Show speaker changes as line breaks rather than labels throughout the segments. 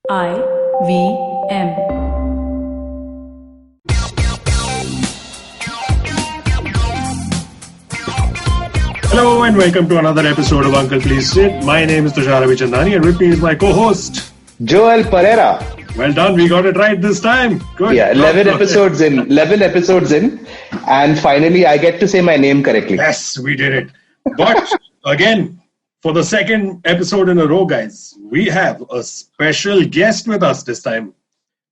IVM.
Hello and welcome to another episode of Uncle Please Sit. My name is Tushar Avichandani and with me is my co-host
Joel Pereira.
Well done, we got it right this time. Good.
Yeah, 11 episodes in. 11 episodes in. And finally, I get to say my name correctly.
Yes, we did it. But again, for the second episode in a row, guys, we have a special guest with us this time.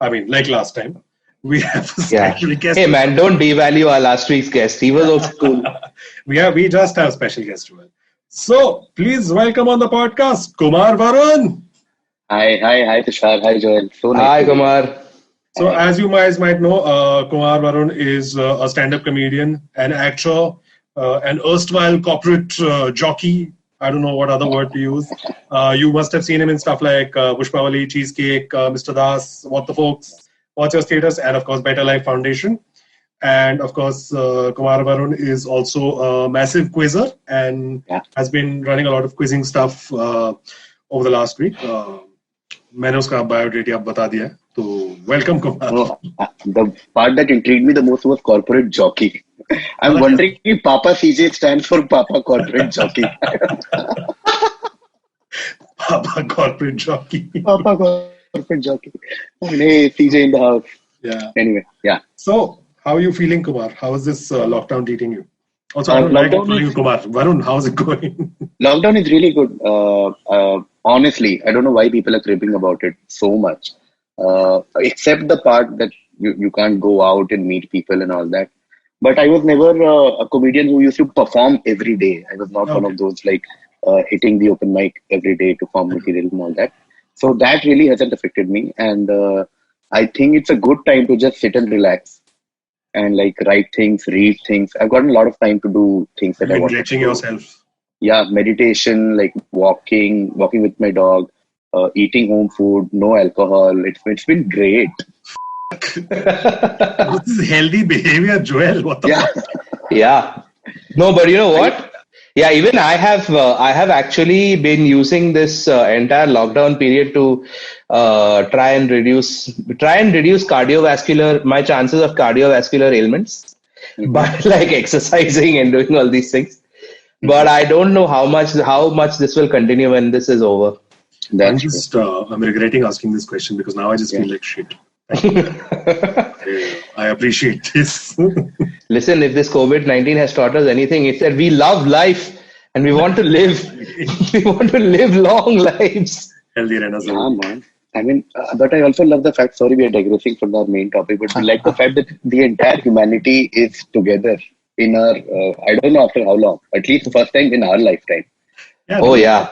I mean, like last time. We have a special guest.
Hey man, don't devalue our last week's guest. He was also cool.
We just have special guest Joel. So please welcome on the podcast, Kumar Varun.
Hi, Tushar. Hi, Joel. So nice
Hi, Kumar.
So as you guys might know, Kumar Varun is a stand-up comedian, an actor, an erstwhile corporate jockey. I don't know what other word to use. You must have seen him in stuff like Pushpawali, Cheesecake, Mr. Das, What the Folks, What's Your Status, and of course Better Life Foundation. And of course, Kumar Varun is also a massive quizzer and has been running a lot of quizzing stuff over the last week. मैंने उसका biodata अब बता दिया है तो welcome Kumar.
The part that intrigued me the most was corporate jockey. I'm wondering if Papa CJ stands for Papa Corporate Jockey.
Papa Corporate Jockey.
Papa Corporate Jockey. Hey, CJ in the house.
Yeah.
Anyway, yeah.
So, how are you feeling, Kumar? How is this lockdown treating you? Also, I don't like calling you Kumar. Varun, how's it going?
Lockdown is really good. Honestly, I don't know why people are cribbing about it so much. Except the part that you can't go out and meet people and all that. But I was never a comedian who used to perform every day. I was not one of those like hitting the open mic every day to form material and all that. So that really hasn't affected me. And I think it's a good time to just sit and relax and like write things, read things. I've gotten a lot of time to do things that I want to do.
Yourself.
Yeah, meditation, like walking with my dog, eating home food, no alcohol. It's been great.
This is healthy behavior, Joel. What the fuck?
Yeah. No, but you know what? Yeah, even I have actually been using this entire lockdown period to try and reduce my chances of cardiovascular ailments by like exercising and doing all these things. But I don't know how much this will continue when this is over.
I'm regretting asking this question because now I just feel like shit. I appreciate this.
Listen, if this COVID-19 has taught us anything, it's that we love life and we want to live. We want to live long lives.
Healthy
yeah, man. I mean, but I also love the fact, sorry, we are digressing from the main topic, but we like the fact that the entire humanity is together in our, I don't know after how long, at least the first time in our lifetime.
Yeah.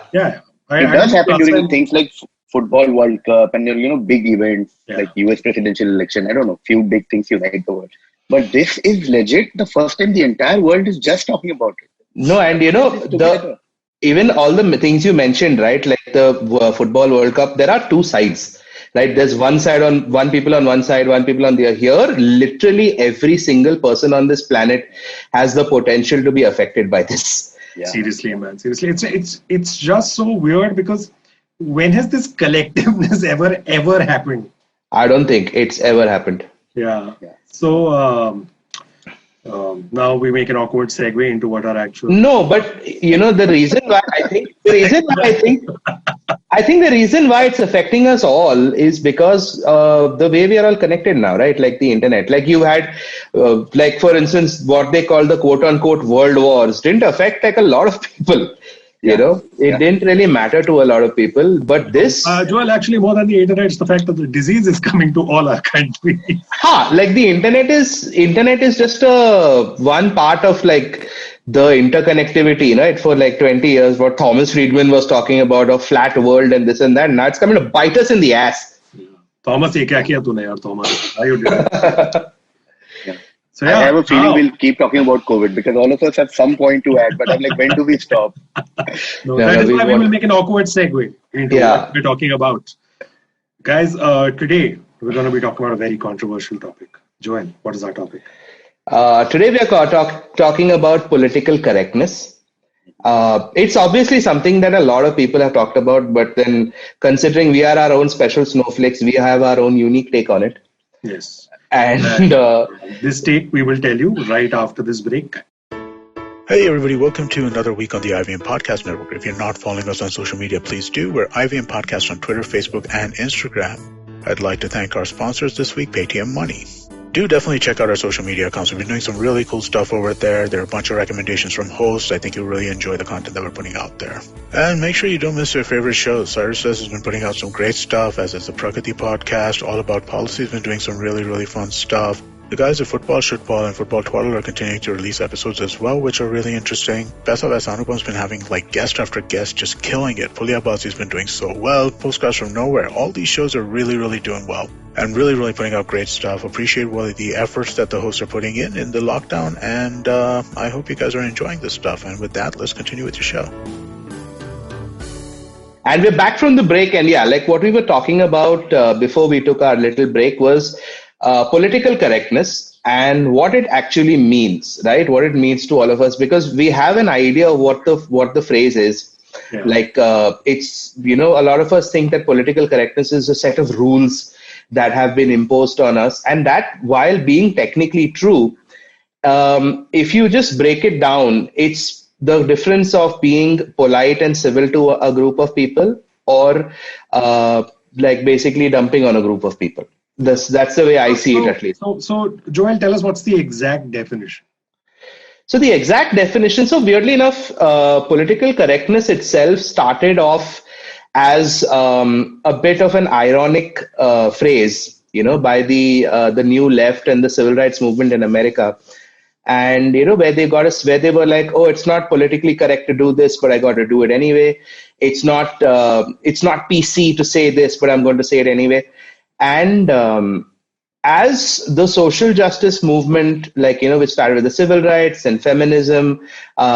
It does happen during things like Football World Cup and big events like US presidential election. I don't know, few big things unite the world. But this is legit the first time the entire world is just talking about it.
No, and even all the things you mentioned, right? Like the Football World Cup, there are two sides, right? There's one people on one side, one people on the other. Here, literally every single person on this planet has the potential to be affected by this.
Yeah. Seriously, man. Seriously, it's just so weird because when has this collectiveness ever happened?
I don't think it's ever happened.
Yeah. So now we make an awkward segue into what our actual.
No, but the reason why it's affecting us all is because the way we are all connected now, right? Like the internet. Like you had, like for instance, what they call the quote unquote world wars didn't affect like a lot of people. It didn't really matter to a lot of people, but this...
Joel, actually more than the internet, it's the fact that the disease is coming to all our countries.
Like the internet is just one part of like the interconnectivity, right? For like 20 years, what Thomas Friedman was talking about, a flat world and this and that. Now it's coming to bite us in the ass.
Thomas, ye kya kiya tune yaar, Thomas? How you doing?
So, I have a feeling we'll keep talking about COVID because all of us have some point to add, but I'm like, when do we stop?
That is why we will make an awkward segue into what we're talking about. Guys, today we're going to be talking about a very controversial topic. Joel, what is our topic?
Today we are talking about political correctness. It's obviously something that a lot of people have talked about, but then considering we are our own special snowflakes, we have our own unique take on it.
Yes.
And
This take we will tell you right after this break.
Hey everybody, welcome to another week on the IVM Podcast Network. If you're not following us on social media, please do. We're IVM Podcast on Twitter, Facebook, and Instagram. I'd like to thank our sponsors this week, Paytm Money. Do definitely check out our social media accounts. We've been doing some really cool stuff over there. There are a bunch of recommendations from hosts. I think you'll really enjoy the content that we're putting out there. And make sure you don't miss your favorite shows. Cyrus Says has been putting out some great stuff, as is the Pragati Podcast. All About Policy has been doing some really, really fun stuff. The guys at Football Shitball and Football Twaddle are continuing to release episodes as well, which are really interesting. Pesa Anupam's been having guest after guest just killing it. Pulia Bazi's been doing so well. Postcards from Nowhere. All these shows are really, really doing well and really, really putting out great stuff. Appreciate the efforts that the hosts are putting in the lockdown, and I hope you guys are enjoying this stuff. And with that, let's continue with the show.
And we're back from the break, and what we were talking about before we took our little break was political correctness and what it actually means, right? What it means to all of us, because we have an idea of what the phrase is. Yeah. It's, a lot of us think that political correctness is a set of rules that have been imposed on us, and that, while being technically true, if you just break it down, it's the difference of being polite and civil to a group of people, or basically dumping on a group of people. That's the way I see it, at least.
So Joel, tell us what's the exact definition.
So the exact definition, so weirdly enough, political correctness itself started off as a bit of an ironic phrase, by the new left and the civil rights movement in America. And, where they were like, oh, it's not politically correct to do this, but I got to do it anyway. It's not PC to say this, but I'm going to say it anyway. And as the social justice movement, which started with the civil rights and feminism,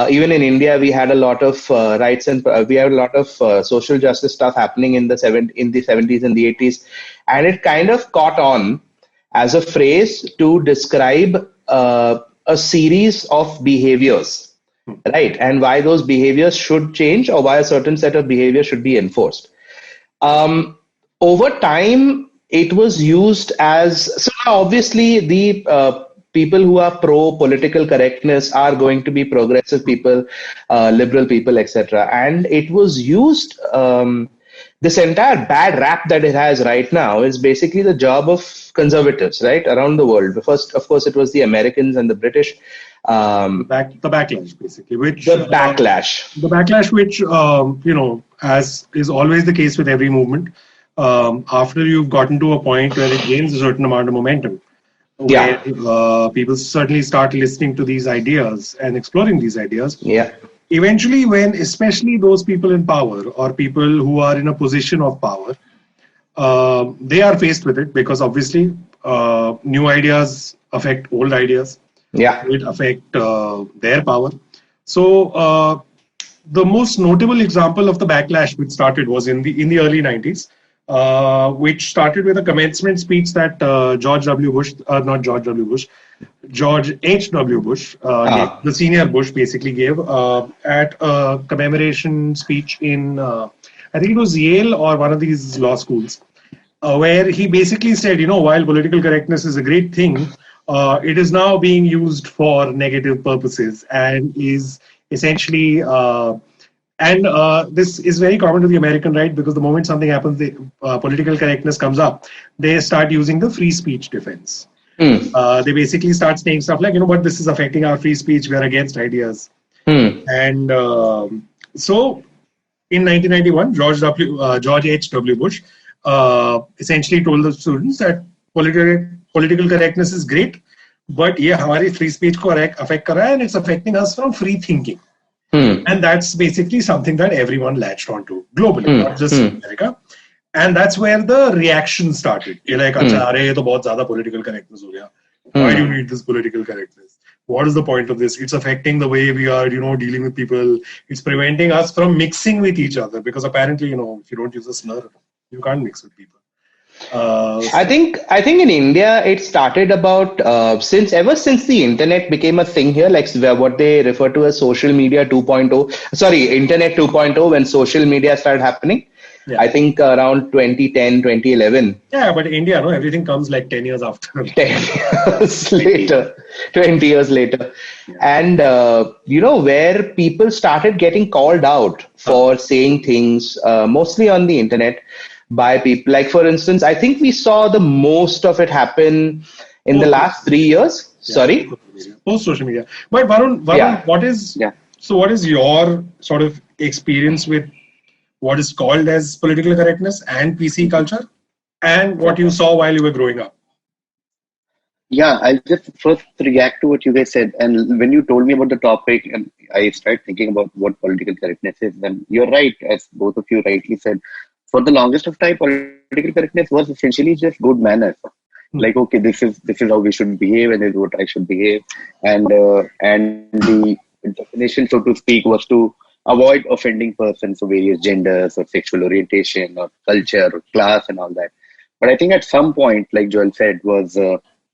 even in India, we had a lot of rights and we had a lot of social justice stuff happening in the 70s and the 80s. And it kind of caught on as a phrase to describe a series of behaviors, right? And why those behaviors should change, or why a certain set of behaviors should be enforced. Over time, it was used as, so now obviously the people who are pro-political correctness are going to be progressive people, liberal people, etc. And it was used, this entire bad rap that it has right now is basically the job of conservatives, right, around the world. First, of course, it was the Americans and the British.
The backlash, basically.
The backlash,
which, as is always the case with every movement, after you've gotten to a point where it gains a certain amount of momentum, where people certainly start listening to these ideas and exploring these ideas.
Yeah.
Eventually, when especially those people in power or people who are in a position of power, they are faced with it, because obviously new ideas affect old ideas.
Yeah.
It affect their power. So the most notable example of the backlash which started was in the early 90s. Which started with a commencement speech that George H.W. Bush, the senior Bush, basically gave at a commemoration speech in, I think it was Yale or one of these law schools, where he basically said, while political correctness is a great thing, it is now being used for negative purposes and is essentially... this is very common to the American right, because the moment something happens, political correctness comes up, they start using the free speech defense. They basically start saying stuff like, but this is affecting our free speech, we're against ideas. And so in 1991, George H.W. Bush essentially told the students that political correctness is great, but ये हमारी free speech को affect कर रहा है, and it's affecting us from free thinking. And that's basically something that everyone latched onto globally, not just in America. And that's where the reaction started. You're like, अच्छा, अरे ये तो बहुत ज़्यादा political correctness हो गया. Why do you need this political correctness? What is the point of this? It's affecting the way we are, dealing with people. It's preventing us from mixing with each other, because apparently, if you don't use a slur, you can't mix with people.
I think in India it started about ever since the internet became a thing here, like what they refer to as social media 2.0. Sorry, internet 2.0, when social media started happening.
Yeah.
I think around 2010, 2011.
Yeah, but India, no, everything comes like 10 years after.
10 years later, 20 years later. And, where people started getting called out for saying things, mostly on the internet by people. Like, for instance, I think we saw the most of it happen in the last 3 years. Sorry?
Post social media. But Varun, what is your sort of experience with what is called as political correctness and PC culture, and what you saw while you were growing up?
Yeah, I'll just first react to what you guys said. And when you told me about the topic, and I started thinking about what political correctness is, then you're right, as both of you rightly said. For the longest of time, political correctness was essentially just good manners. Like, okay, this is how we should behave, and this is what I should behave, and the definition, so to speak, was to avoid offending persons of various genders or sexual orientation or culture or class and all that. But I think at some point, like Joel said, was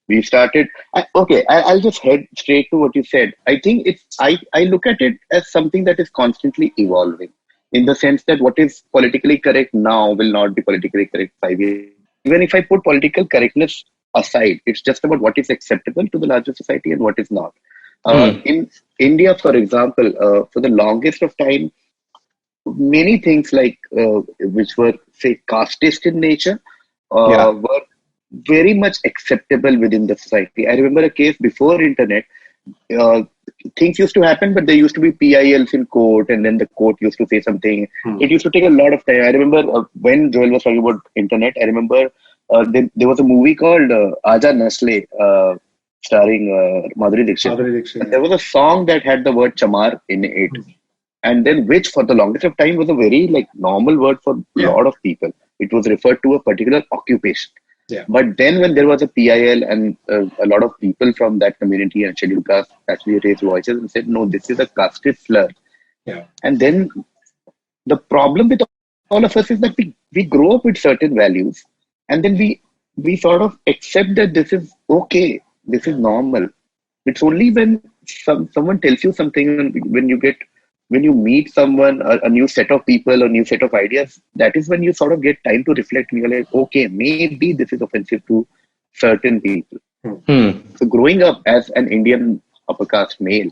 we started. I'll just head straight to what you said. I think I look at it as something that is constantly evolving, in the sense that what is politically correct now will not be politically correct 5 years. Even if I put political correctness aside, it's just about what is acceptable to the larger society and what is not. In India, for example, for the longest of time, many things like which were, say, casteist in nature were very much acceptable within the society. I remember a case before internet. Things used to happen, but there used to be PILs in court, and then the court used to say something. It used to take a lot of time. I remember when Joel was talking about internet, I remember there was a movie called Aaja Nasle, starring Madhuri Dixit. There was a song that had the word chamar in it. And then, which for the longest of time was a very normal word for a lot of people. It was referred to a particular occupation.
Yeah.
But then when there was a PIL and a lot of people from that community and scheduled caste actually raised voices and said, no, this is a casteist slur.
Yeah.
And then the problem with all of us is that we grow up with certain values, and then we sort of accept that this is okay, this is normal. It's only when someone tells you something, when you meet someone, a new set of people, a new set of ideas, that is when you sort of get time to reflect and you're like, okay, maybe this is offensive to certain people. So growing up as an Indian upper caste male,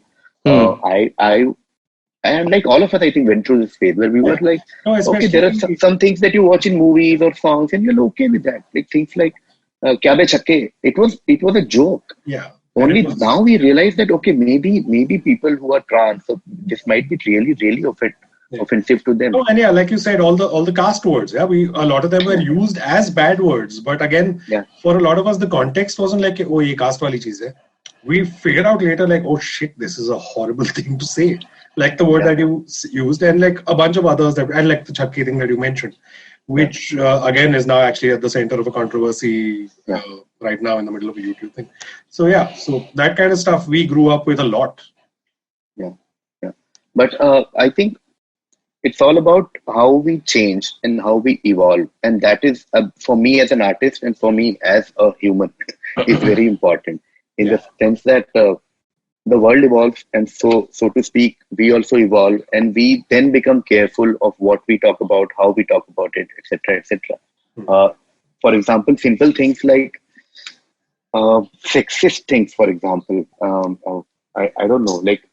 and like all of us, I think, went through this phase where we were like, okay, there are some things that you watch in movies or songs and you're okay with that. Like things like Kya Be Chakke, it was a joke.
Yeah.
Only now we realize that, okay, maybe people who are trans, so this might be really, really offensive to them.
No, and like you said, all the caste words, a lot of them were used as bad words. But again, for a lot of us, the context wasn't like, oh, ye caste wali cheez hai. We figured out later, like, oh shit, this is a horrible thing to say. Like the word that you used, and like a bunch of others, and like the chakki thing that you mentioned, which again is now actually at the center of a controversy right now in the middle of a YouTube thing. So so that kind of stuff we grew up with a lot.
Yeah. But I think it's all about how we change and how we evolve, and that is for me as an artist and for me as a human is very important in the sense that the world evolves, and so to speak, we also evolve, and we then become careful of what we talk about, how we talk about it, etc., etc. For example, simple things like sexist things. For example, I don't know, like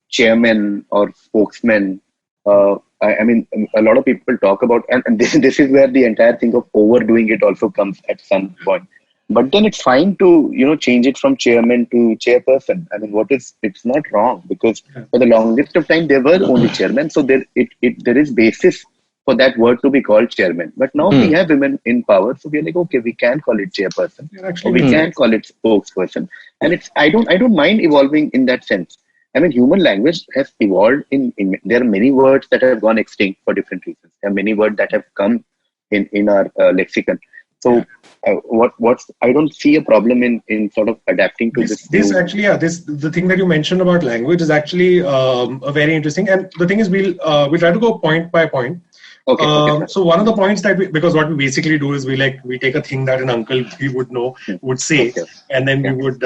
chairman or spokesman. I mean, a lot of people talk about, and this is where the entire thing of overdoing it also comes at some point. But then it's fine to, change it from chairman to chairperson. I mean, it's not wrong, because for the longest of time, there were only chairmen. So there is basis for that word to be called chairman. But now we have women in power. So we're like, okay, we can call it chairperson, or we can call it spokesperson. And I don't mind evolving in that sense. I mean, human language has evolved there are many words that have gone extinct for different reasons. There are many words that have come in our lexicon. So I don't see a problem in sort of adapting to this.
This actually, the thing that you mentioned about language is actually a very interesting. And the thing is, we'll try to go point by point.
Okay.
So one of the points that because what we basically do is we take a thing that an uncle we would know would say,
Okay.
and then
Yeah.
we would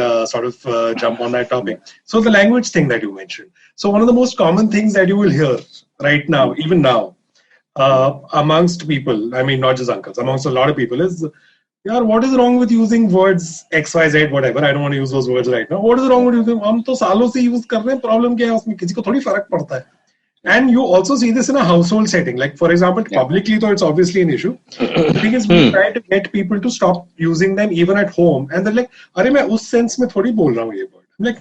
jump on that topic. So the language thing that you mentioned. So one of the most common things that you will hear right now, even now, amongst people, I mean not just uncles, amongst a lot of people is, यार what is wrong with using words XYZ whatever, I don't want to use those words right now, what is wrong with using, हम तो सालों से use कर रहे हैं, problem क्या है उसमें, किसी को थोड़ी फर्क पड़ता है. And you also see this in a household setting, like for example publicly though it's obviously an issue. The thing is we try to get people to stop using them even at home, and they're like, अरे मैं उस sense में थोड़ी बोल रहा हूँ ये word. I'm like,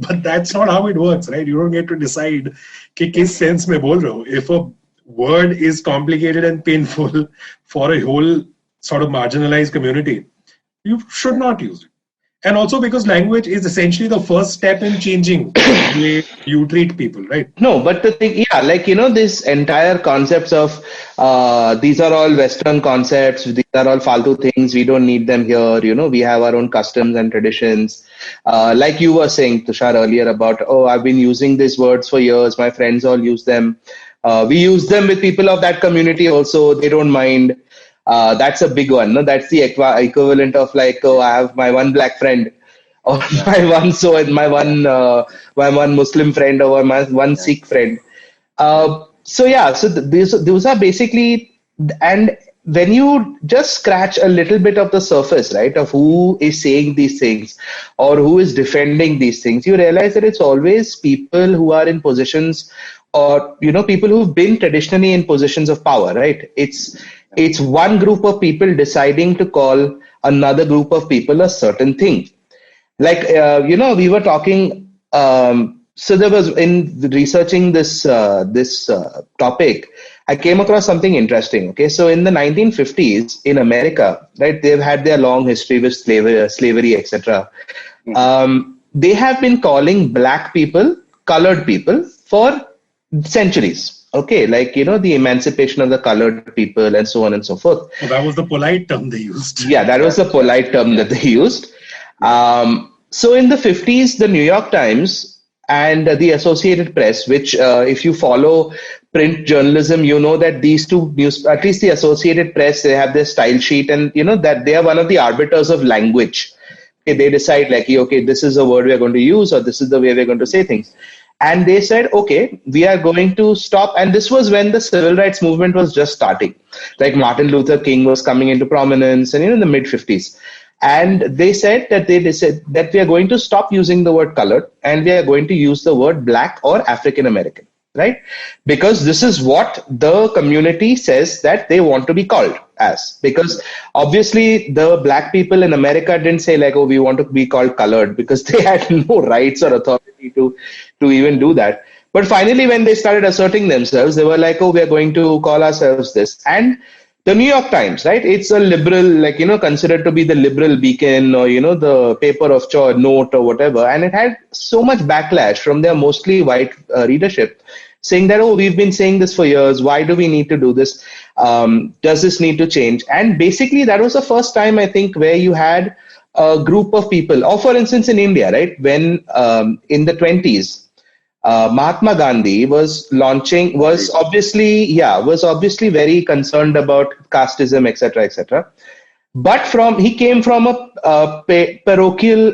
but that's not how it works, right? You don't get to decide कि किस sense में बोल रहे हो. If a word is complicated and painful for a whole sort of marginalized community, you should not use it. And also because language is essentially the first step in changing the way you treat people, right?
No, but the thing, yeah, like, this entire concepts of these are all Western concepts, these are all faltu things, we don't need them here, we have our own customs and traditions. Like you were saying, Tushar, earlier about, I've been using these words for years, my friends all use them. We use them with people of that community also, they don't mind. That's a big one. No? That's the equivalent of like, I have my one black friend, or my one Muslim friend, or my one Sikh friend. So those are basically, and when you just scratch a little bit of the surface, right, of who is saying these things or who is defending these things, you realize that it's always people who are in positions, or people who've been traditionally in positions of power, right? It's one group of people deciding to call another group of people a certain thing. Like, we were talking, so there was, in researching this topic, I came across something interesting. Okay, so in the 1950s in America, right, they've had their long history with slavery, etc. They have been calling black people colored people for centuries. Okay, like, the emancipation of the colored people and so on and so forth.
So that was the polite term they used.
Yeah, that was the polite term that they used. So in the 50s, the New York Times and the Associated Press, which if you follow print journalism, you know that these two news, at least the Associated Press, they have their style sheet, and that they are one of the arbiters of language. Okay, they decide like, okay, this is a word we are going to use, or this is the way we're going to say things. And they said, okay, we are going to stop. And this was when the civil rights movement was just starting. Like Martin Luther King was coming into prominence, and in the mid 50s. And they said that we are going to stop using the word colored, and we are going to use the word black or African American, right? Because this is what the community says that they want to be called as. Because obviously the black people in America didn't say like, we want to be called colored, because they had no rights or authority to even do that. But finally, when they started asserting themselves, they were like, we are going to call ourselves this. And the New York Times, right? It's a liberal, like, considered to be the liberal beacon, or, the paper of choice, note or whatever. And it had so much backlash from their mostly white readership, saying that, we've been saying this for years. Why do we need to do this? Does this need to change? And basically, that was the first time, I think, where you had a group of people, or for instance, in India, right? When in the 20s, Mahatma Gandhi was obviously very concerned about casteism, etc., etc. But he came from a parochial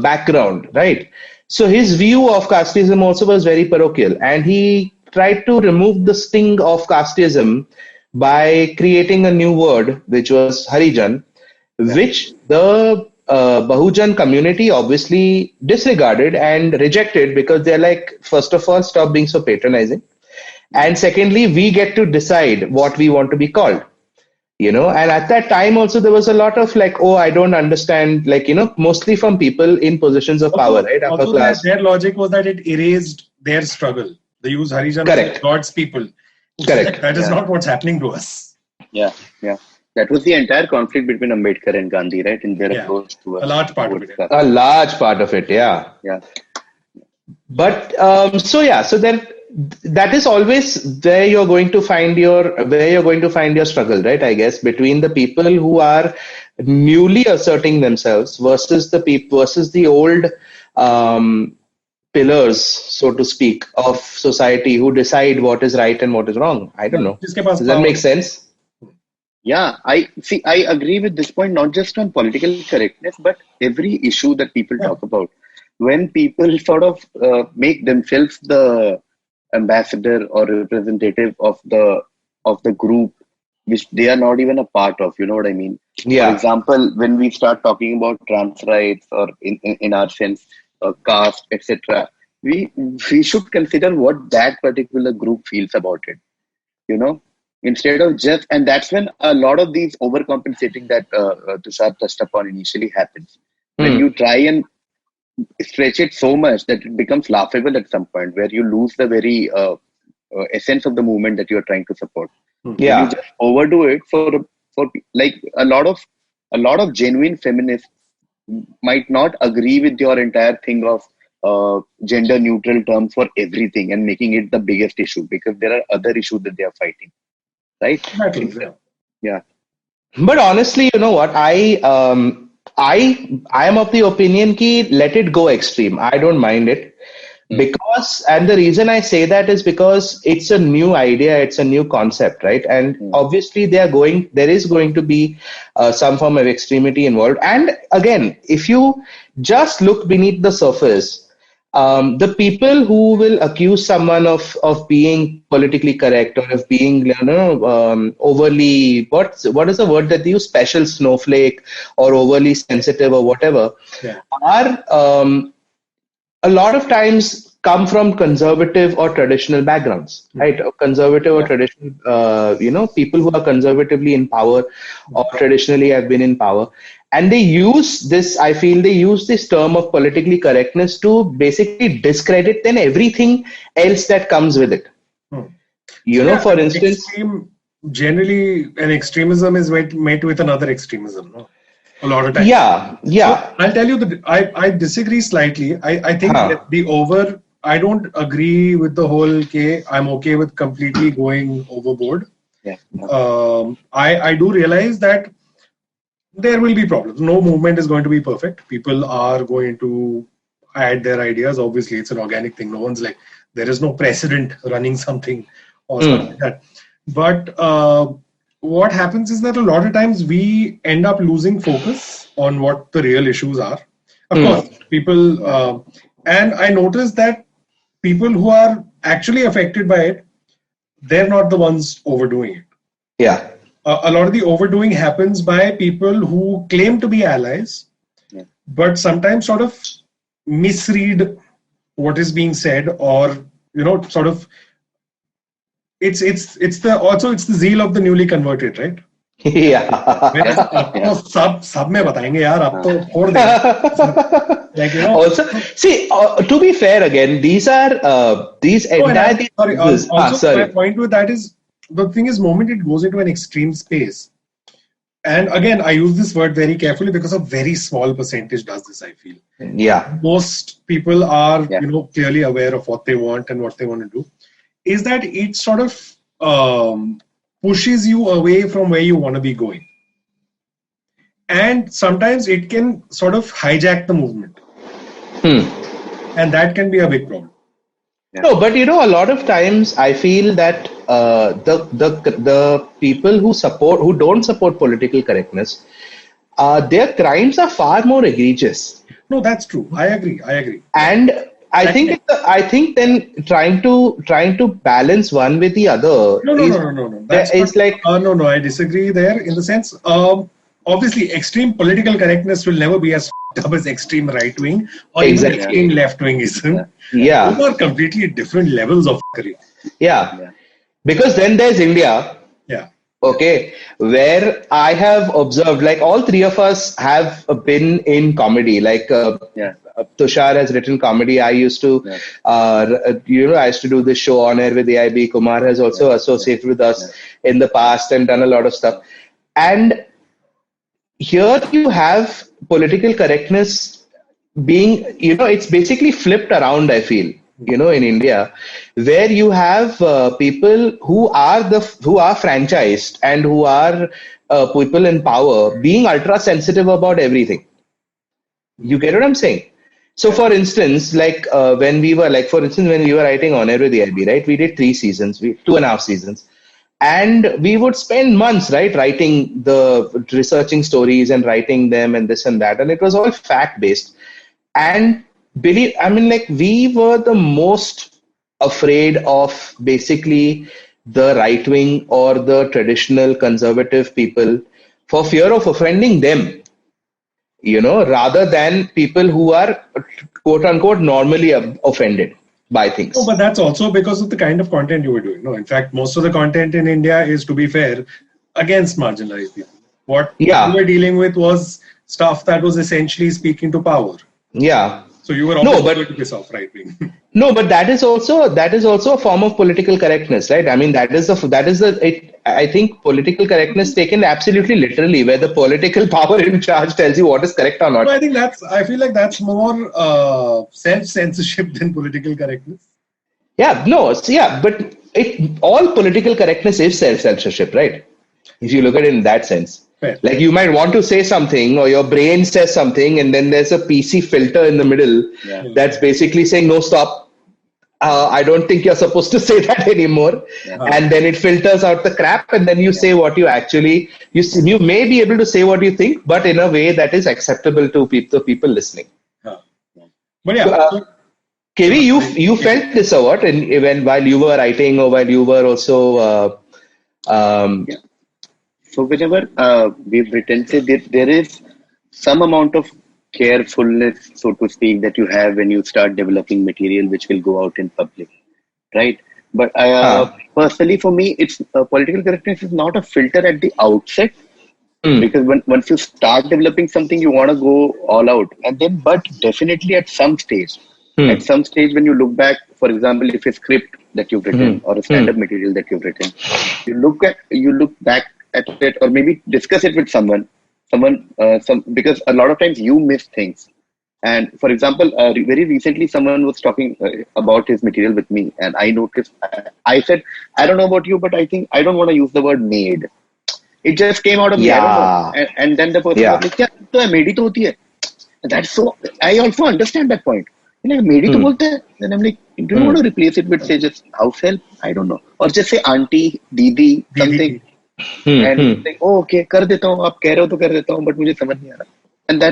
background, right? So his view of casteism also was very parochial, and he tried to remove the sting of casteism by creating a new word, which was Harijan, which the Bahujan community obviously disregarded and rejected, because they're like, first of all, stop being so patronizing, and secondly, we get to decide what we want to be called. And at that time also there was a lot of like, I don't understand, like, mostly from people in positions of power, right?
Upper class. Their logic was that it erased their struggle. They use Harijan as God's people.
Correct.
That is not what's happening to us.
Yeah. That was the entire conflict between Ambedkar and Gandhi, right? In their approach to
a large part of it.
A large part of it, yeah. But so that is always where you're going to find your struggle, right? I guess between the people who are newly asserting themselves versus the old pillars, so to speak, of society who decide what is right and what is wrong. I don't know.
जिसके पास
Does that
power
make
है.
sense?
Yeah, I agree with this point, not just on political correctness, but every issue that people talk about. When people sort of make themselves the ambassador or representative of the group which they are not even a part of, you know what I mean?
Yeah.
For example, when we start talking about trans rights or in our sense, caste, etc., we should consider what that particular group feels about it, you know, instead of just, and that's when a lot of these overcompensating that Tushar touched upon initially happens. When you try and stretch it so much that it becomes laughable at some point, where you lose the very essence of the movement that you are trying to support. When you
Yeah.
just overdo it for like a lot of genuine feminists might not agree with your entire thing of gender neutral terms for everything and making it the biggest issue, because there are other issues that they are fighting, right?
Battles, yeah.
Yeah.
But honestly, you know what? I am of the opinion ki let it go extreme. I don't mind it. Because, and the reason I say that is because it's a new idea, it's a new concept, right? And obviously there is going to be some form of extremity involved. And again, if you just look beneath the surface, the people who will accuse someone of being politically correct or of being, overly, what is the word that they use, special snowflake or overly sensitive or whatever, are a lot of times come from conservative or traditional backgrounds, right? Or conservative or traditional, people who are conservatively in power or traditionally have been in power. And they use this, I feel they use this term of politically correctness to basically discredit then everything else that comes with it. For instance,
generally an extremism is met with another extremism, no? A lot of times.
Yeah.
So I'll tell you that I disagree slightly. I think that I don't agree with the whole I'm okay with completely going overboard.
Yeah.
I do realize that there will be problems. No movement is going to be perfect. People are going to add their ideas. Obviously, it's an organic thing. No one's like, there is no precedent running something or something like that. But what happens is that a lot of times we end up losing focus on what the real issues are. Of course, people, and I noticed that people who are actually affected by it, they're not the ones overdoing it.
Yeah.
A lot of the overdoing happens by people who claim to be allies, but sometimes sort of misread what is being said, or sort of it's the zeal of the newly converted, right?
Yeah.
सब में बताएंगे यार, अब तो फोड़ देंगे. Like,
Also, see, to be fair, again, these entire.
My point with that is, the thing is, moment it goes into an extreme space, and again, I use this word very carefully because a very small percentage does this, I feel.
Yeah.
Most people are, clearly aware of what they want and what they want to do. Is that it sort of pushes you away from where you want to be going. And sometimes it can sort of hijack the movement. And that can be a big problem.
No, but a lot of times I feel that the people who don't support political correctness, their crimes are far more egregious.
No, that's true. I agree.
And I think then trying to balance one with the other.
No. No, I disagree there in the sense. Obviously, extreme political correctness will never be as up as extreme right wing or even extreme left wingism.
Yeah,
those are completely different levels of fuckery.
Yeah, because then there's India.
Yeah.
Okay, where I have observed, like all three of us have been in comedy. Like Tushar has written comedy. I used to, I used to do this show on air with AIB. Kumar has also associated with us in the past and done a lot of stuff. And here you have political correctness being, it's basically flipped around, I feel, in India, where you have people who are franchised and who are people in power being ultra sensitive about everything. You get what I'm saying? So, for instance, when we were writing On Air with the IB, right? We did 3 seasons, 2.5 seasons, and we would spend months, right, researching stories and writing them and this and that, and it was all fact based. And we were the most afraid of basically the right wing or the traditional conservative people for fear of offending them, rather than people who are quote unquote normally offended by things.
No, but that's also because of the kind of content you were doing. No, in fact, most of the content in India is, to be fair, against marginalized people. What you were dealing with was stuff that was essentially speaking to power.
Yeah.
So you were always going to piss off right wing.
No, but that is also a form of political correctness, right? I mean, I think political correctness taken absolutely literally, where the political power in charge tells you what is correct or not.
No, I feel like that's more self-censorship than political correctness.
Yeah, but all political correctness is self-censorship, right? If you look at it in that sense.
Fair.
Like you might want to say something or your brain says something and then there's a PC filter in the middle that's basically saying, no, stop. I don't think you're supposed to say that anymore. Yeah. And then it filters out the crap and then you say what you actually, you may be able to say what you think, but in a way that is acceptable to people listening.
Yeah. But yeah.
KV, you felt this or what? While you were writing or while you were also...
So whenever we've written, say there is some amount of carefulness, so to speak, that you have when you start developing material which will go out in public, right? But personally, for me, it's political correctness is not a filter at the outset, because once you start developing something, you want to go all out, and then, but definitely at some stage, when you look back, for example, if a script that you've written or a stand-up material that you've written, you look back at it, or maybe discuss it with someone, because a lot of times you miss things. And for example, very recently, someone was talking about his material with me, and I noticed. I said, I don't know about you, but I think I don't want to use the word made. It just came out of me. And then the person was like, "Yeah, तो made it होती है." That's so. I also understand that point. Made it बोलते हैं. Then I'm like, do you want to replace it with say just house help? I don't know, or just say auntie, didi, something. And like, oh, okay, कर देता हूँ, आप कह रहे हो तो कर देता हूँ, but मुझे समझ नहीं आ रहा. And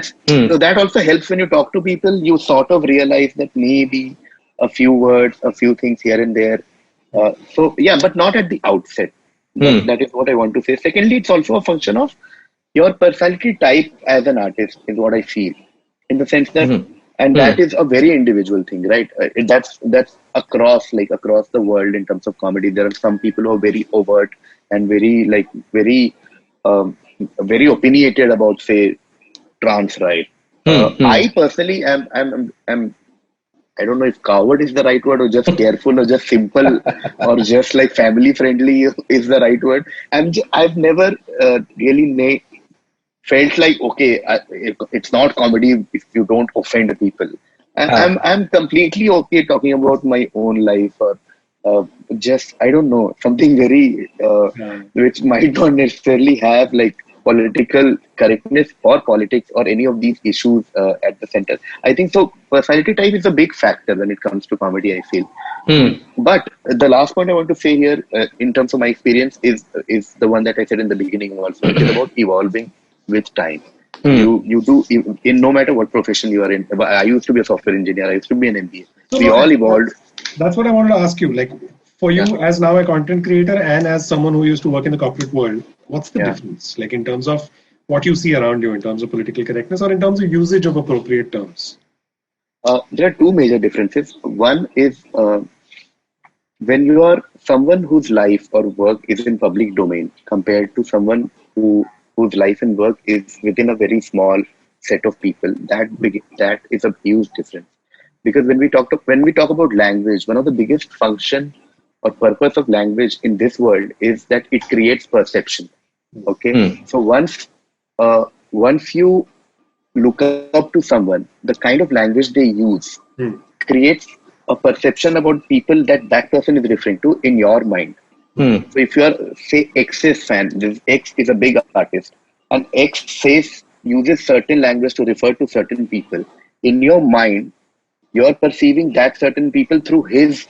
so that also helps when you talk to people. You sort of realize that maybe a few words, a few things here and there. But not at the outset. That is what I want to say. Secondly, it's also a function of your personality type as an artist, is what I feel, in the sense that, and that is a very individual thing, right? That's across the world in terms of comedy. There are some people who are very overt and very opinionated about, say, trans, right? I personally am I don't know if coward is the right word, or just careful, or just simple, or just like family friendly is the right word. I've never really felt like, okay, it's not comedy if you don't offend people. I'm completely okay talking about my own life, or just, I don't know, something very which might not necessarily have like political correctness or politics or any of these issues at the center. I think so. Personality type is a big factor when it comes to comedy, I feel. But the last point I want to say here, in terms of my experience, is the one that I said in the beginning also, which is about evolving with time. You do, in no matter what profession you are in. I used to be a software engineer. I used to be an MBA. We all evolved.
That's what I wanted to ask you. Like, for you as now a content creator and as someone who used to work in the corporate world, what's the difference? Like in terms of what you see around you, in terms of political correctness, or in terms of usage of appropriate terms?
There are two major differences. One is when you are someone whose life or work is in public domain compared to someone whose life and work is within a very small set of people. That is a huge difference. Because when we talk about language, one of the biggest function or purpose of language in this world is that it creates perception. Okay, so once you look up to someone, the kind of language they use creates a perception about people that person is referring to in your mind. So if you are, say, X's fan, this X is a big artist, and X uses certain language to refer to certain people. in your mind, you're perceiving that certain people through his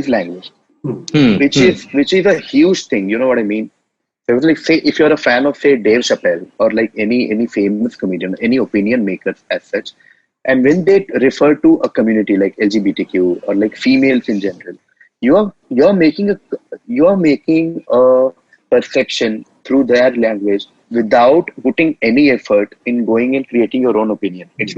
language, which is a huge thing. You know what I mean? So it was like, say, if you're a fan of, say, Dave Chappelle or like any famous comedian, any opinion makers as such, and when they refer to a community like LGBTQ or like females in general, you're making a perception through their language without putting any effort in going and creating your own opinion. It's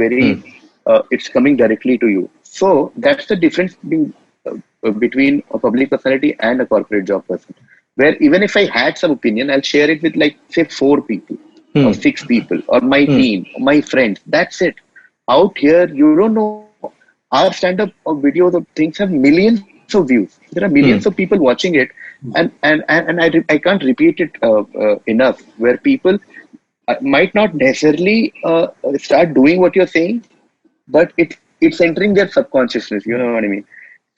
it's coming directly to you. So that's the difference between a public personality and a corporate job person. Where even if I had some opinion, I'll share it with like, say, 4 people or 6 people or my team, or my friends. That's it. Out here, you don't know. Our stand-up videos of things have millions of views. There are millions of people watching it. And I can't repeat it enough, where people might not necessarily start doing what you're saying, but it's entering their subconsciousness. You know what I mean?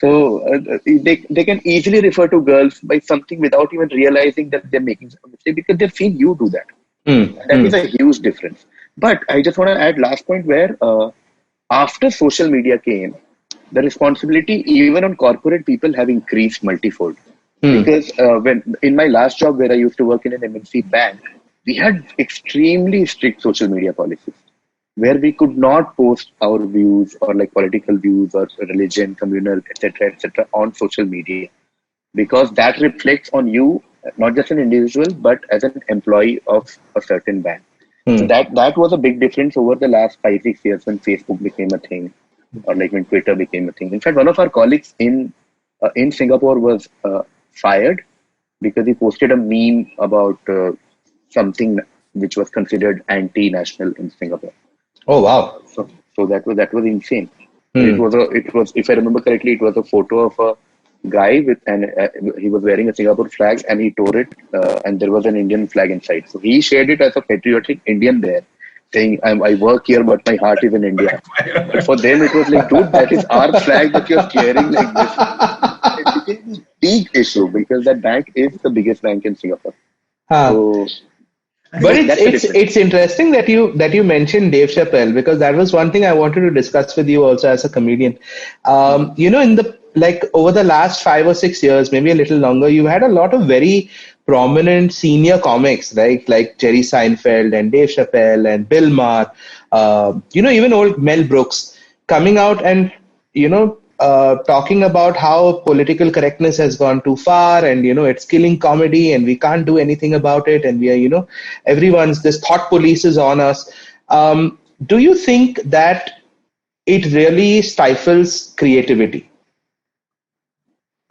So they can easily refer to girls by something without even realizing that they're making a mistake, because they've seen you do that. That is a huge difference. But I just want to add last point, where after social media came, the responsibility even on corporate people have increased multifold. Because when in my last job where I used to work in an MNC bank, we had extremely strict social media policies, where we could not post our views or like political views or religion, communal, etc., on social media, because that reflects on you, not just an individual, but as an employee of a certain bank. So that was a big difference over the last 5-6 years when Facebook became a thing, or like when Twitter became a thing. In fact, one of our colleagues in Singapore was fired because he posted a meme about something which was considered anti-national in Singapore.
Oh wow!
So that was insane. It was, if I remember correctly, it was a photo of a guy he was wearing a Singapore flag and he tore it, and there was an Indian flag inside. So he shared it as a patriotic Indian there, saying, I work here, but my heart is in India. But for them, it was like, dude, that is our flag that you're carrying like this. It became a big issue because that bank is the biggest bank in Singapore. So,
but it's interesting that you mentioned Dave Chappelle, because that was one thing I wanted to discuss with you also as a comedian. In the over the last 5 or 6 years, maybe a little longer, you've had a lot of very prominent senior comics, right? Like Jerry Seinfeld and Dave Chappelle and Bill Maher, even old Mel Brooks coming out and, talking about how political correctness has gone too far and, it's killing comedy and we can't do anything about it. And we are, this thought police is on us. Do you think that it really stifles creativity?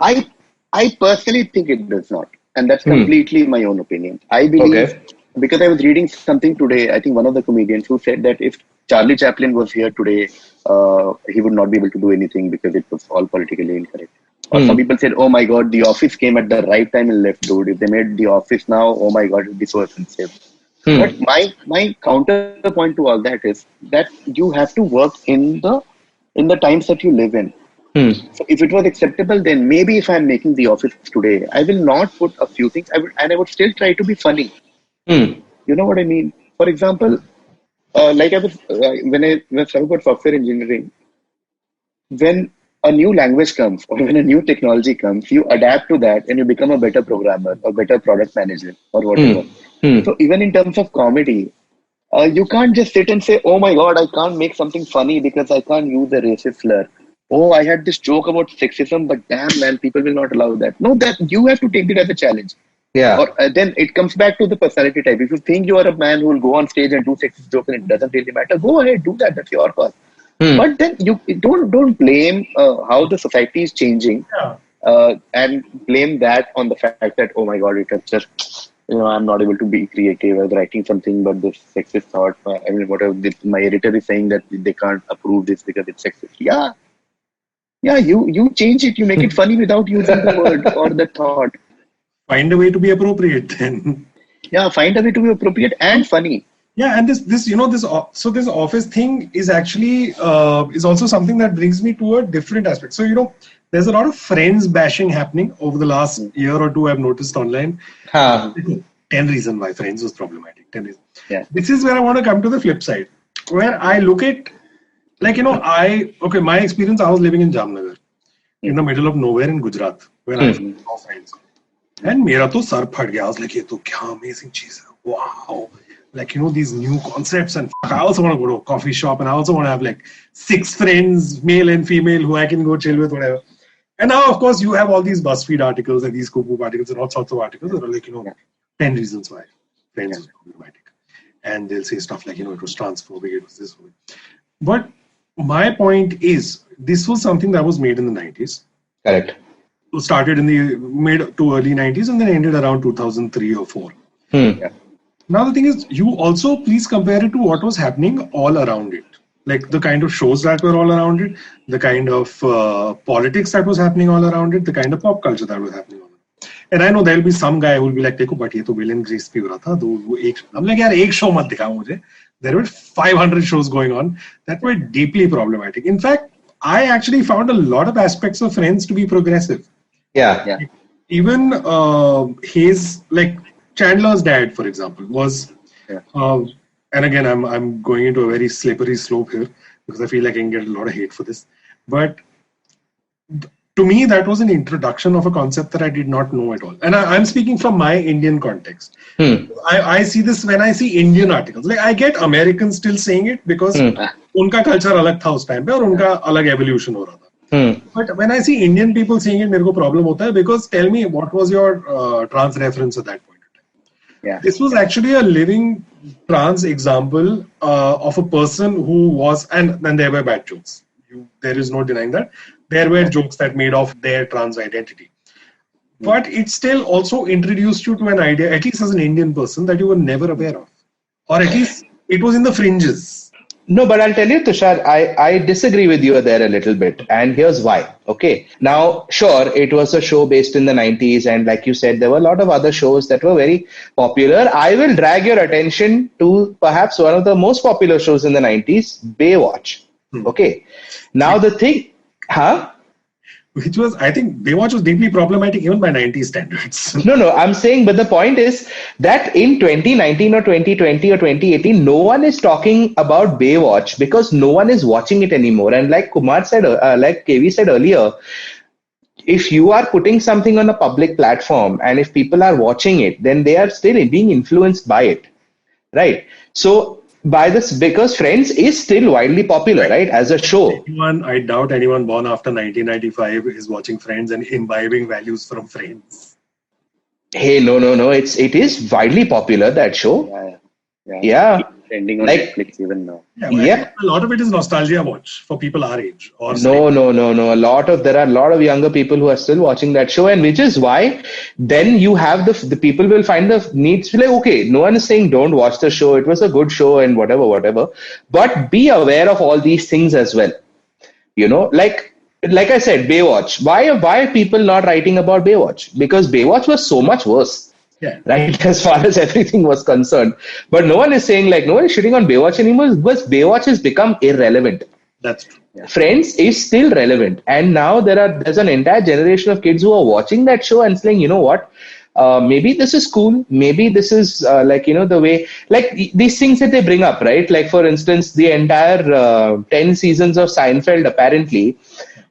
I personally think it does not. And that's completely my own opinion. I believe, because I was reading something today, I think one of the comedians who said that if Charlie Chaplin was here today, he would not be able to do anything because it was all politically incorrect. Or some people said, oh my God, The Office came at the right time and left, dude. If they made The Office now, oh my God, it would be so offensive. But my counterpoint to all that is that you have to work in the times that you live in. So if it was acceptable, then maybe if I'm making The Office today, I will not put a few things. I would still try to be funny. You know what I mean? For example, like I was when I was talking about software engineering, when a new language comes or when a new technology comes, you adapt to that and you become a better programmer or better product manager or whatever. So even in terms of comedy, you can't just sit and say, oh my God, I can't make something funny because I can't use a racist slur. Oh, I had this joke about sexism, but damn, man, people will not allow that. No, that you have to take it as a challenge.
Yeah.
Or then it comes back to the personality type. If you think you are a man who will go on stage and do sexist jokes and it doesn't really matter, go ahead, do that. That's your call. But then you don't blame how the society is changing and blame that on the fact that, oh my God, it has just, I'm not able to be creative. I was writing something, but this sexist thought, whatever, my editor is saying that they can't approve this because it's sexist. Yeah, you change it. You make it funny without using the word or the thought.
Find a way to be appropriate then.
Yeah, find a way to be appropriate and funny.
Yeah, and this office thing is actually is also something that brings me to a different aspect. So there's a lot of friends bashing happening over the last year or two. I've noticed online. 10 reasons why Friends was problematic. 10 reasons.
Yeah.
This is where I want to come to the flip side, where I look at Like, my experience, I was living in Jamnagar, in the middle of nowhere in Gujarat, where I have no friends. And मेरा तो sir फट गया. I was like, ये तो क्या amazing चीज है. Wow. Like, these new concepts, and I also want to go to a coffee shop, and I also want to have like 6 friends, male and female, who I can go chill with, whatever. And now, of course, you have all these BuzzFeed articles and these Kuku articles and all sorts of articles that are like, 10 reasons why friends are problematic. And they'll say stuff like, it was transphobic, it was this way. But my point is, this was something that was made in the 90s.
Correct.
Started in the mid to early 90s and then ended around 2003 or 4.
Yeah.
Now the thing is, you also please compare it to what was happening all around it. Like the kind of shows that were all around it, the kind of politics that was happening all around it, the kind of pop culture that was happening all around it. And I know there'll be some guy who will be like, "Dekho, but ye to Will and Grace pe ho raha tha." I'm like, "Yaar, ek show mat dikhao mujhe." There were 500 shows going on that were deeply problematic. In fact, I actually found a lot of aspects of Friends to be progressive.
Yeah.
Even his, like Chandler's dad, for example, was, and again, I'm going into a very slippery slope here because I feel like I can get a lot of hate for this. But to me, that was an introduction of a concept that I did not know at all. And I'm speaking from my Indian context. I see this when I see Indian articles. Like, I get Americans still saying it because unka culture alag tha us time pe aur unka alag evolution ho raha tha. But when I see Indian people saying it, मेरे को problem होता है, because tell me, what was your trans reference at that point in time?
Yeah.
This was actually a living trans example of a person who was, and there were bad jokes. There is no denying that. There were jokes that made off their trans identity. But it still also introduced you to an idea, at least as an Indian person, that you were never aware of. Or at least it was in the fringes.
No, but I'll tell you, Tushar, I disagree with you there a little bit. And here's why. Okay. Now, sure, it was a show based in the 90s. And like you said, there were a lot of other shows that were very popular. I will drag your attention to perhaps one of the most popular shows in the 90s, Baywatch. Okay. Now the thing,
Which was, I think, Baywatch was deeply problematic even by 90s standards.
No, I'm saying, but the point is that in 2019 or 2020 or 2018, no one is talking about Baywatch because no one is watching it anymore. And like Kumar said, like KV said earlier, if you are putting something on a public platform and if people are watching it, then they are still being influenced by it, right? So by this, because Friends is still widely popular, right, as a show.
I doubt anyone born after 1995 is watching Friends and imbibing values from Friends.
Hey, no. It is widely popular, that show. Yeah.
Trending on
Like-
Netflix even now.
Yeah.
A lot of it is nostalgia watch for people our age. Or
No. There are a lot of younger people who are still watching that show, and which is why then you have the people will find the need to be like, okay, no one is saying don't watch the show. It was a good show and whatever. But be aware of all these things as well. Like I said, Baywatch. Why are people not writing about Baywatch? Because Baywatch was so much worse.
Yeah.
Right, as far as everything was concerned. But no one is saying, like, no one is shitting on Baywatch anymore because Baywatch has become irrelevant.
That's true.
Friends is still relevant. And now there's an entire generation of kids who are watching that show and saying, you know what, maybe this is cool. Maybe this is the way, like these things that they bring up, right? Like, for instance, the entire 10 seasons of Seinfeld apparently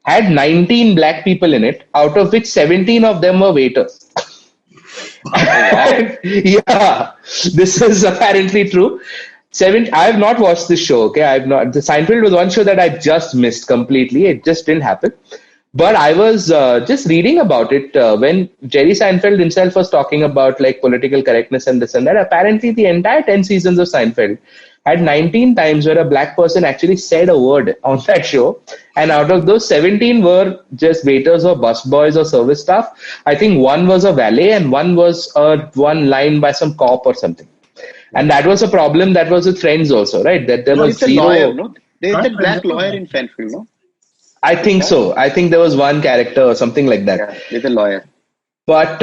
had 19 black people in it, out of which 17 of them were waiters. Yeah, this is apparently true. I have not watched this show. Okay, I have not. The Seinfeld was one show that I just missed completely. It just didn't happen. But I was just reading about it when Jerry Seinfeld himself was talking about like political correctness and this and that. Apparently, the entire 10 seasons of Seinfeld had 19 times where a black person actually said a word on that show. And out of those, 17 were just waiters or busboys or service staff. I think one was a valet and one was one line by some cop or something. And that was a problem that was with Friends also, right? That there was
it's a lawyer, no? There's a black lawyer in Seinfeld, no?
I think so. I think there was one character or something like that.
Yeah, there's a lawyer.
But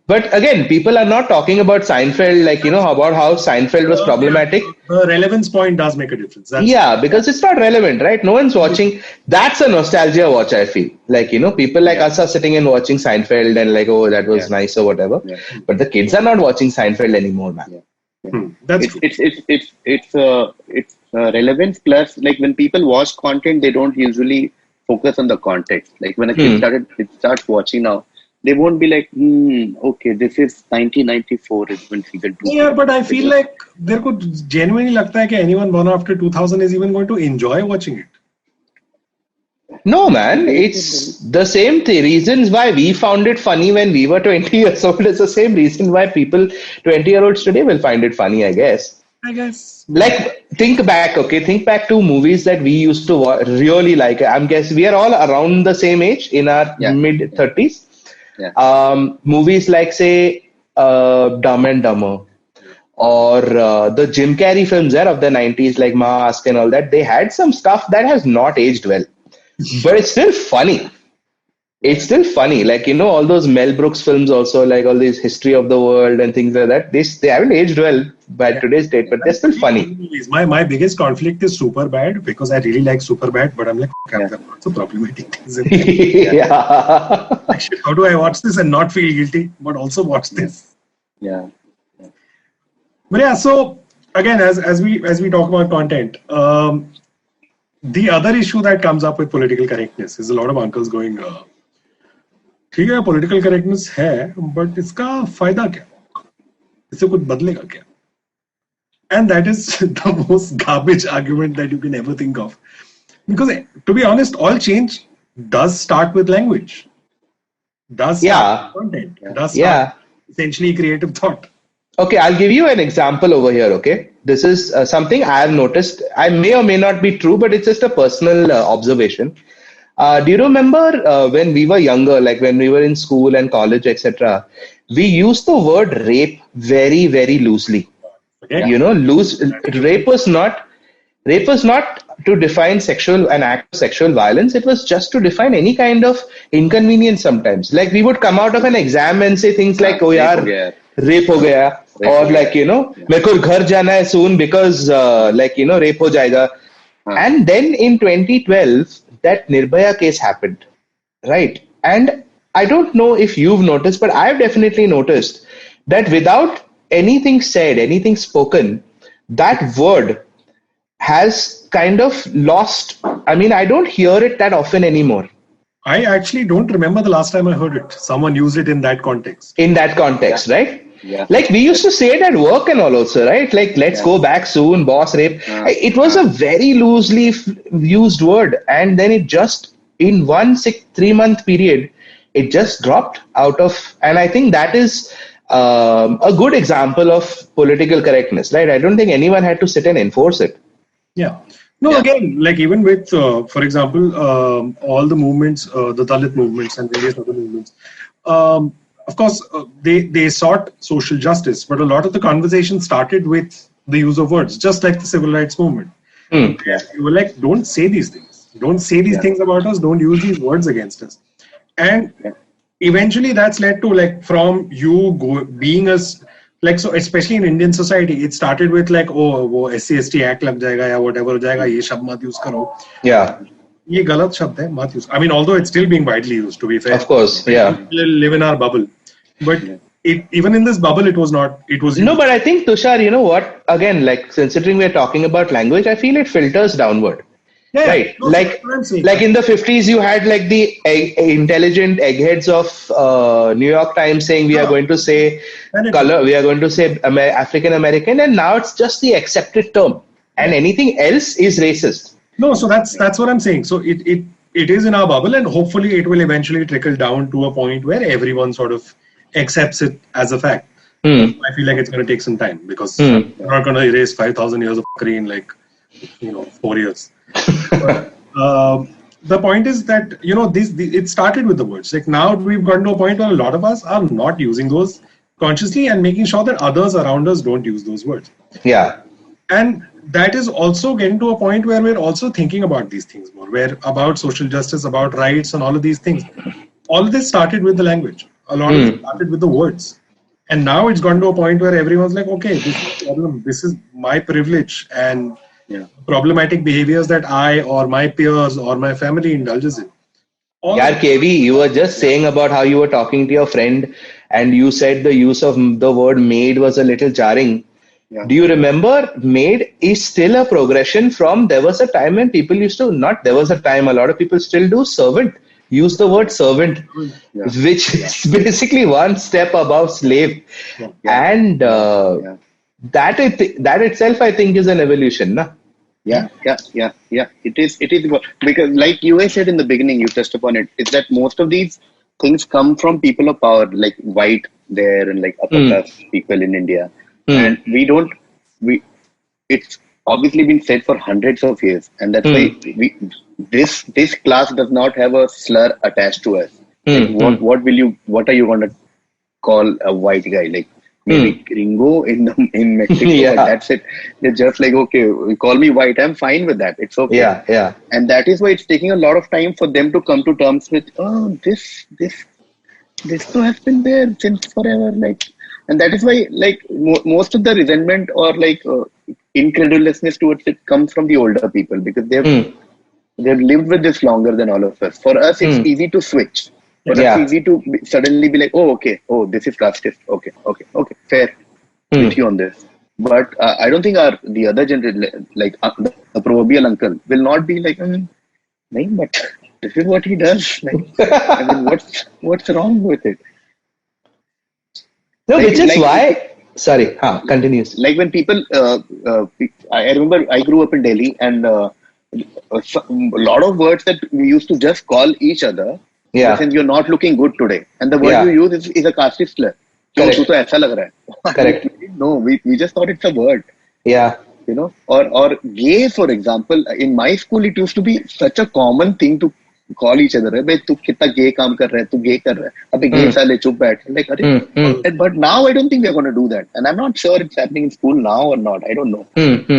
but again, people are not talking about Seinfeld, like, about how Seinfeld was problematic.
The relevance point does make a difference.
Because it's not relevant, right? No one's watching. That's a nostalgia watch, I feel. Like, people like us are sitting and watching Seinfeld and like, oh, that was nice or whatever. Yeah. But the kids are not watching Seinfeld anymore, man.
That's
It's
true.
it's relevance plus, like when people watch content, they don't usually focus on the context. Like when a kid starts watching now, they won't be like, okay, this is 1994 is when season 2
Yeah,
came.
but I
They
feel
just,
like there could genuinely लगता है कि anyone born after 2000 is even going to enjoy watching it.
No, man, it's the same reasons why we found it funny when we were 20 years old. It's the same reason why people 20-year-olds today will find it funny, I guess.
I guess.
Like, think back, okay? Think back to movies that we used to really like. I'm guessing we are all around the same age in our
Yeah.
mid 30s.
Yeah.
Movies like, say, Dumb and Dumber or the Jim Carrey films there of the 90s, like Mask and all that, they had some stuff that has not aged well. But it's still funny. It's still funny. Like, all those Mel Brooks films also, like all this history of the world and things like that, they haven't aged well by today's date, but they're still funny.
My biggest conflict is Superbad because I really like Superbad, but I'm like, okay, there are lots of problematic things in there.
Yeah.
Like, shit, how do I watch this and not feel guilty, but also watch this?
Yeah.
But yeah, so again, as we talk about content, the other issue that comes up with political correctness is a lot of uncles going, ठीक है political correctness है, but इसका फायदा क्या? इससे कुछ बदलेगा क्या? And that is the most garbage argument that you can ever think of. Because to be honest, all change does start with language. Does start with content. Does start essentially creative thought.
Okay, I'll give you an example over here, okay? This is something I have noticed. I may or may not be true, but it's just a personal observation. Do you remember when we were younger, like when we were in school and college, etc., we used the word rape very, very loosely.
Okay.
Rape was not to define an act of sexual violence. It was just to define any kind of inconvenience sometimes. Like we would come out of an exam and say things like, oh yaar, rape ho gaya. Or like, मेरे को घर जाना है soon because rape ho jayega. And then in 2012, that Nirbhaya case happened, right? And I don't know if you've noticed, but I've definitely noticed that without anything said, anything spoken, that word has kind of lost. I mean, I don't hear it that often anymore.
I actually don't remember the last time I heard it. Someone used it in that context.
In that context, right?
Yeah.
Like we used to say it at work and all also, right? Like, let's go back soon, boss rape. It was a very loosely used word. And then it just, in 3-month period, it just dropped out of, and I think that is a good example of political correctness, right? I don't think anyone had to sit and enforce it.
Yeah. No, again, like even with, for example, all the movements, the Dalit movements and various other movements, of course, they sought social justice, but a lot of the conversation started with the use of words, just like the civil rights movement. You were like, don't say these things. Don't say these things about us. Don't use these words against us. And eventually that's led to like from you being as like, so especially in Indian society, it started with like, oh, wo SC/ST act lag jayega ya whatever ho jayega, ye shabd mat use karo.
Yeah.
Ye galat shabd hai, mat use. I mean, although it's still being widely used, to be fair.
Of course, yeah.
We live in our bubble. But even in this bubble, it was not, it was...
No, but I think, Tushar, you know what? Again, like, considering we're talking about language, I feel it filters downward.
Yeah,
right.
no,
like in the 50s, you had like the intelligent eggheads of New York Times saying we are going to say color, we are going to say African American, and now it's just the accepted term, and anything else is racist.
No, so that's what I'm saying. So it is in our bubble, and hopefully it will eventually trickle down to a point where everyone sort of accepts it as a fact. I feel like it's going to take some time because we're not going to erase 5,000 years of fuckery in like 4 years. But, the point is that it started with the words. Like now we've gotten to a point where a lot of us are not using those consciously and making sure that others around us don't use those words.
Yeah,
and that is also getting to a point where we're also thinking about these things more, where about social justice, about rights, and all of these things. All of this started with the language. A lot of it started with the words. And now it's gone to a point where everyone's like, okay, this is the problem. This is my privilege and problematic behaviors that I or my peers or my family indulges in.
Yeah, KV, you were just saying about how you were talking to your friend and you said the use of the word maid was a little jarring.
Yeah.
Do you remember made is still a progression from there was a time when people used to not there was a time a lot of people still do servant use the word servant
Yeah.
which is basically one step above slave
Yeah.
and
Yeah.
that itself I think is an evolution na?
Yeah. It is because, like you said in the beginning, you touched upon it. Is that most of these things come from people of power, like white there and like upper class people in India, and we don't. We it's obviously been said for hundreds of years, and that's why this class does not have a slur attached to us. Like what are you going to call a white guy? Like maybe gringo in Mexico,
Yeah.
but that's it. They're just like, okay, call me white. I'm fine with that. It's okay.
Yeah.
And that is why it's taking a lot of time for them to come to terms with, oh, this too has been there since forever. Like, and that is why, like, most of the resentment or like incredulousness towards it comes from the older people, because they've lived with this longer than all of us. For us, it's easy to switch. For us,
Yeah.
it's easy to suddenly be like, oh, okay, oh, this is casteist. Okay, fair. With you on this. But I don't think the other generation, like the proverbial uncle, will not be like, "No, but this is what he does. Like, I mean, what's wrong with it?"
No,
Like-
which is
like-
why sorry continues
Like when people, I remember I grew up in Delhi, and a lot of words that we used to just call each other.
Yeah.
Since you're not looking good today, and the word
Yeah.
you use is a casteist slur. "Yo,
Correct.
तू तो ऐसा लग रहा है."
Correct.
No, we just thought it's a word.
yeah
You know, or gay, for example. In my school, it used to be such a common thing to call each other. "Bhai, तू कितना gay काम कर रहा है? तू gay कर रहा है? अबे gay साले चुप बैठ." Like, अरे, but now I don't think we're going to do that, and I'm not sure it's happening in school now or not. I don't know,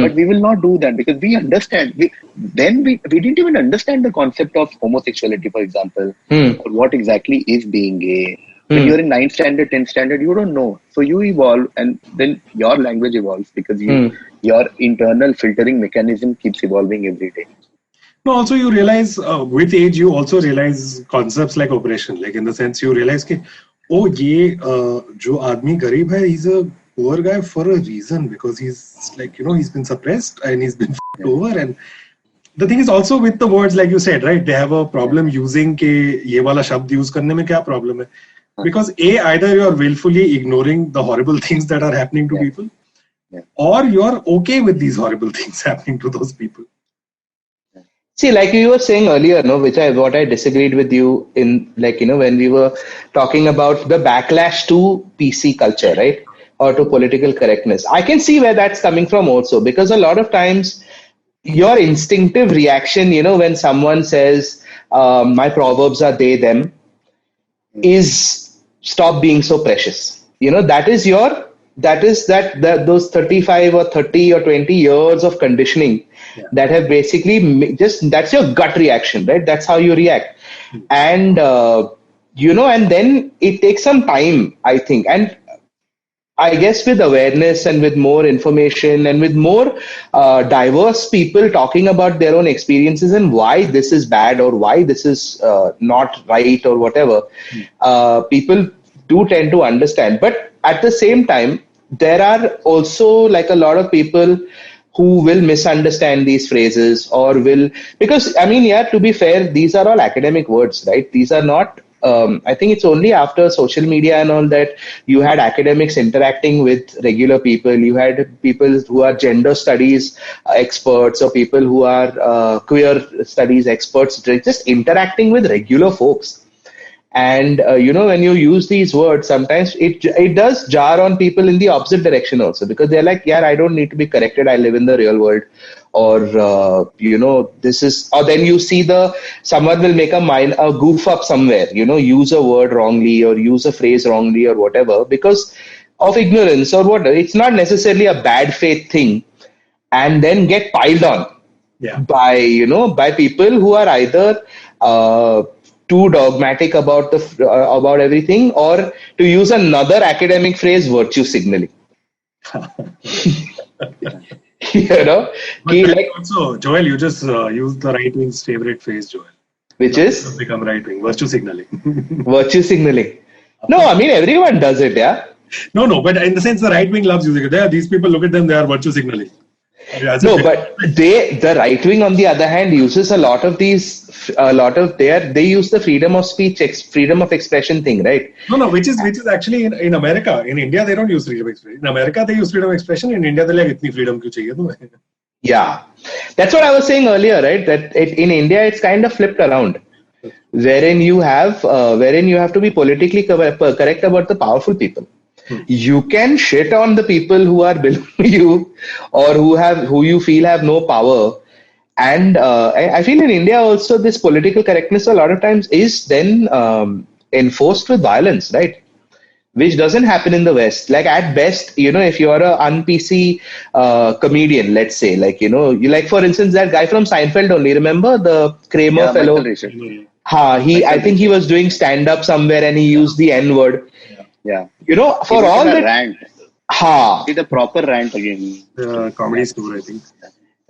but we will not do that because we understand. We didn't even understand the concept of homosexuality, for example, or what exactly is being gay. When you're in 9th standard, 10th standard, you don't know. So you evolve, and then your language evolves because your internal filtering mechanism keeps evolving every day.
No, also you realize with age, you also realize concepts like oppression. Like in the sense you realize कि oh ये जो आदमी गरीब है, he's a poor guy for a reason, because he's like, you know, he's been suppressed and he's been f***ed over. And the thing is also with the words, like you said, right? They have a problem using के ये वाला शब्द use करने में क्या problem है? Because either you're willfully ignoring the horrible things that are happening to people, or you're okay with these horrible things happening to those people.
See, like you were saying earlier, no, what I disagreed with you in, like, you know, when we were talking about the backlash to PC culture, right, or to political correctness. I can see where that's coming from also, because a lot of times your instinctive reaction, you know, when someone says, my proverbs are they, them, is stop being so precious. You know, those 35 or 30 or 20 years of conditioning that have basically that's your gut reaction, right? That's how you react. And, you know, and then it takes some time, I think. And I guess with awareness and with more information and with more diverse people talking about their own experiences and why this is bad or why this is not right or whatever, people do tend to understand. But at the same time, there are also like a lot of people who will misunderstand these phrases or will, because I mean, yeah, to be fair, these are all academic words, right? These are not, I think it's only after social media and all that you had academics interacting with regular people. You had people who are gender studies experts or people who are queer studies experts just interacting with regular folks. And, you know, when you use these words, sometimes it does jar on people in the opposite direction also, because they're like, yeah, I don't need to be corrected. I live in the real world. Or, you know, this is, or then you see someone will make a goof up somewhere, you know, use a word wrongly or use a phrase wrongly or whatever, because of ignorance or whatever. It's not necessarily a bad faith thing, and then get piled on by people who are either, too dogmatic about about everything, or to use another academic phrase, virtue signaling. You know,
But also, Joel, you just used the right wing's favorite phrase, Joel.
Which
become right wing, virtue signaling.
Virtue signaling. No, I mean everyone does it, yeah.
No, but in the sense the right wing loves using it. These people, look at them, they are virtue signaling.
No, but the right wing, on the other hand, uses they use the freedom of speech, freedom of expression thing, right?
No, which is actually in America. In India, they don't use freedom of expression. In America, they use freedom of expression. In India, they're like, "Itni freedom kyun chahiye tumhe?"
Yeah, that's what I was saying earlier, right? That in India, it's kind of flipped around, wherein you have to be politically correct about the powerful people. You can shit on the people who are below you or who you feel have no power. And I feel in India also this political correctness a lot of times is then enforced with violence, right? Which doesn't happen in the West. Like at best, if you're a un-PC comedian, let's say, like for instance, that guy from Seinfeld only, remember the Kramer fellow? I think he was doing stand-up somewhere and he used the N-word.
Yeah.
For all that
rant. Did a proper rant again.
Comedy store, I think.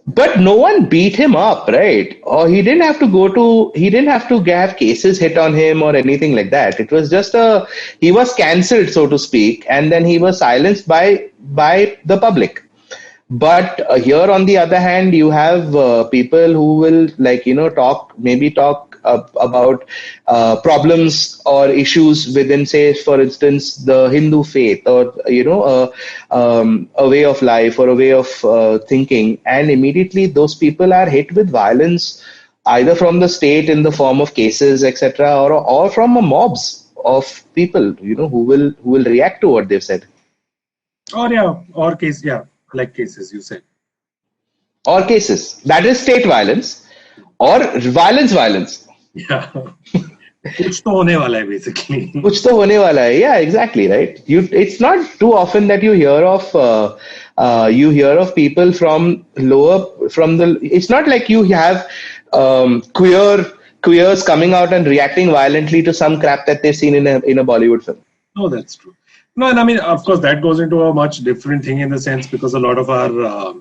But no one beat him up, right? Or he didn't have to have cases hit on him or anything like that. It was just he was cancelled, so to speak, and then he was silenced by the public. But here, on the other hand, you have people who will talk about problems or issues within, say, for instance, the Hindu faith or a way of life or a way of thinking, and immediately those people are hit with violence either from the state in the form of cases, etc., or from mobs of people who will react to what they've said.
Like cases you said.
Or cases. That is state violence or violence.
Yeah. कुछ तो होने वाला है basically.
कुछ तो होने वाला है. Yeah, exactly, right. It's not too often that you hear of people from it's not like you have queers coming out and reacting violently to some crap that they've seen in a Bollywood film.
No, that's true. No, and I mean, of course, that goes into a much different thing in the sense because a lot of our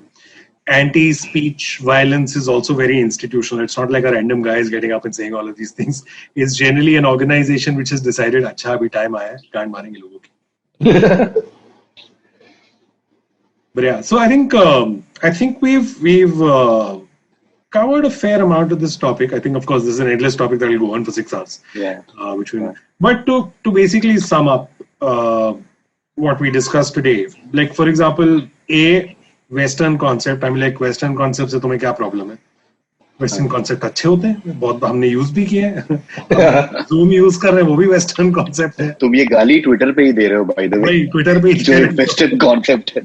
anti-speech violence is also very institutional. It's not like a random guy is getting up and saying all of these things. It's generally an organization which has decided, "Acha, abhi time aaya hai, can't marenge logo ki." But yeah, so I think we've covered a fair amount of this topic. I think, of course, this is an endless topic that will go on for 6 hours.
Yeah.
But to basically sum up what we discussed today, like for example, Western concept. I mean, like Western concept से तुम्हें क्या problem है? Western concept अच्छे होते हैं, बहुत हमने use भी किए हैं. Zoom use कर रहे हैं, वो भी Western concept है.
तुम ये गाली Twitter पे ही दे रहे हो, by the way.
वही Twitter पे ही
जो Western concept है.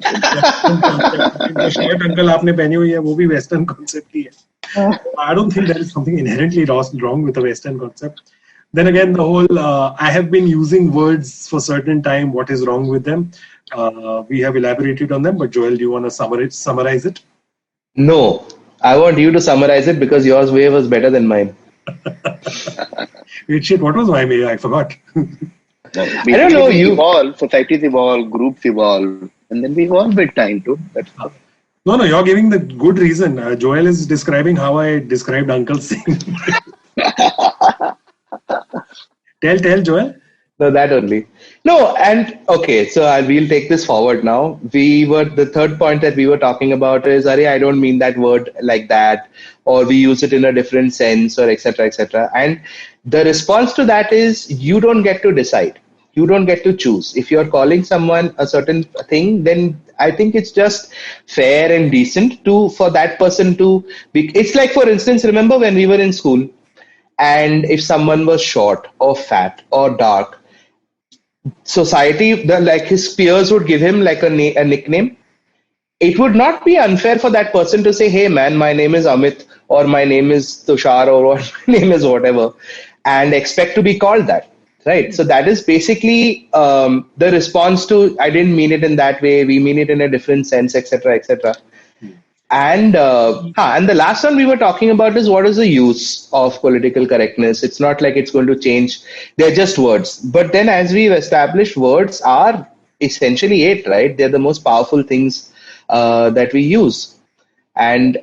Short uncle आपने पहनी हुई है, वो भी Western concept ही है. I don't think there is something inherently wrong with the Western concept. Then again, the whole I have been using words for certain time. What is wrong with them? We have elaborated on them, but Joel, do you want to summarize it?
No, I want you to summarize it because yours way was better than mine.
Wait, shit, what was my way? I forgot.
I don't know.
Societies evolve, groups evolve, and then we evolve with time too. That's all.
No, you're giving the good reason. Joel is describing how I described Uncle Singh. Tell, Joel.
No, that only. No, and okay, so we'll take this forward now. The third point that we were talking about is, I don't mean that word like that, or we use it in a different sense, or etc., etc. And the response to that is, you don't get to decide. You don't get to choose. If you're calling someone a certain thing, then I think it's just fair and decent for that person to be. It's like, for instance, remember when we were in school, and if someone was short or fat or dark, society, his peers would give him like a nickname. It would not be unfair for that person to say, "Hey man, my name is Amit," or "My name is Tushar," or "My name is whatever," and expect to be called that, right? So that is basically the response to, I didn't mean it in that way, we mean it in a different sense, etc., etc. And the last one we were talking about is, what is the use of political correctness? It's not like it's going to change. They're just words. But then, as we've established, words are essentially it, right? They're the most powerful things that we use. And